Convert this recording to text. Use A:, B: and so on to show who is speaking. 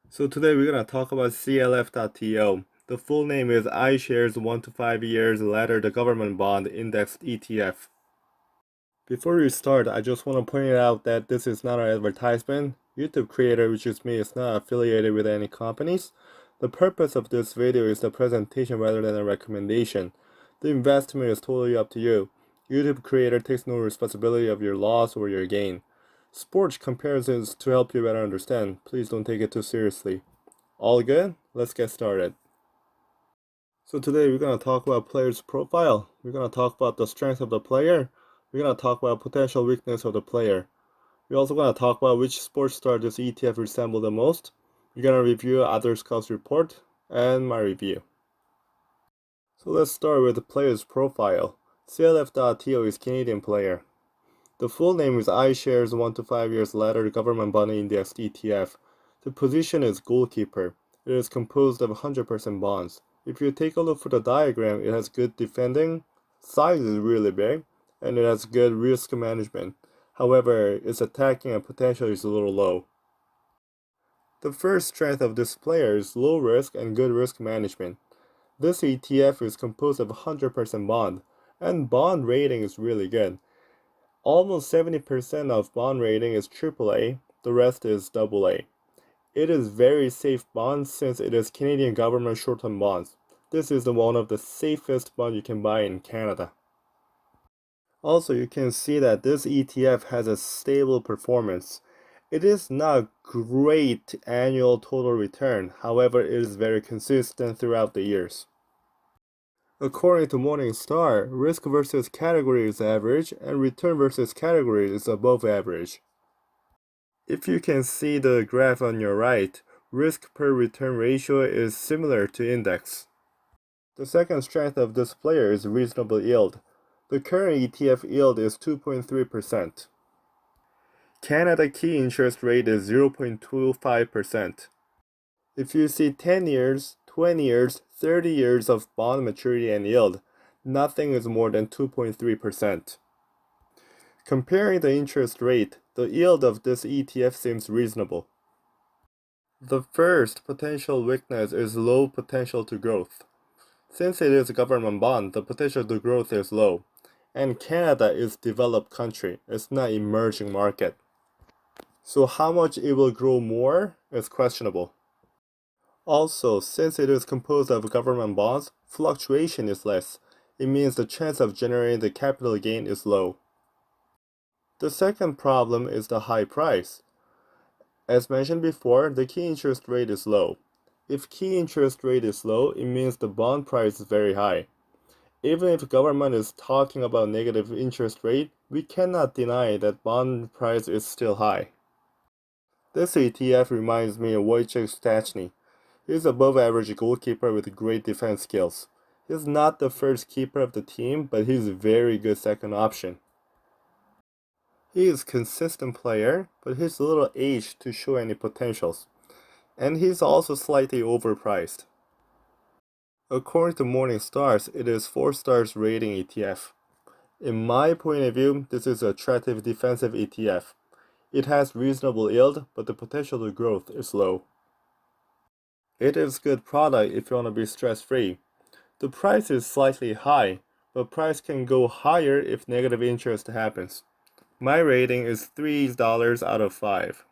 A: So today we're going to talk about CLF.TO. The full name is iShares 1 to 5 years ladder the government bond indexed ETF. Before we start, I just want to point out that this is not an advertisement. YouTube creator, which is me, is not affiliated with any companies. The purpose of this video is a presentation rather than a recommendation. The investment is totally up to you. YouTube creator takes no responsibility of your loss or your gain. Sports comparisons to help you better understand. Please don't take it too seriously. All good? Let's get started. So today we're going to talk about player's profile. We're going to talk about the strength of the player. We're going to talk about potential weakness of the player. We're also going to talk about which sports star this ETF resembles the most. We're going to review other scouts report and my review. So let's start with the player's profile. CLF.TO is Canadian player. The full name is iShares 1 to 5 years ladder government bond index ETF. The position is goalkeeper. It is composed of 100% bonds. If you take a look for the diagram, it has good defending, size is really big, and it has good risk management. However, its attacking and potential is a little low. The first strength of this player is low risk and good risk management. This ETF is composed of 100% bond, and bond rating is really good. Almost 70% of bond rating is AAA, the rest is AA. It is very safe bond since it is Canadian government short-term bonds. This is one of the safest bonds you can buy in Canada. Also, you can see that this ETF has a stable performance. It is not great annual total return, however, it is very consistent throughout the years. According to Morningstar, risk versus category is average and return versus category is above average. If you can see the graph on your right, risk per return ratio is similar to index. The second strength of this player is reasonable yield. The current ETF yield is 2.3%. Canada key interest rate is 0.25%. If you see 10 years, 20 years, 30 years of bond maturity and yield, nothing is more than 2.3%. Comparing the interest rate, the yield of this ETF seems reasonable. The first potential weakness is low potential to growth. Since it is a government bond, the potential to growth is low, and Canada is a developed country, it's not an emerging market. So how much it will grow more is questionable. Also, since it is composed of government bonds, fluctuation is less. It means the chance of generating the capital gain is low. The second problem is the high price. As mentioned before, the key interest rate is low. If key interest rate is low, it means the bond price is very high. Even if government is talking about negative interest rate, we cannot deny that bond price is still high. This ETF reminds me of Wojciech Szczęsny. He's above average goalkeeper with great defense skills. He's not the first keeper of the team, but he's a very good second option. He is a consistent player, but he's a little aged to show any potentials. And he's also slightly overpriced. According to Morningstar, it is 4 stars rating ETF. In my point of view, this is an attractive defensive ETF. It has reasonable yield, but the potential to growth is low. It is a good product if you want to be stress-free. The price is slightly high, but price can go higher if negative interest happens. My rating is $3 out of 5.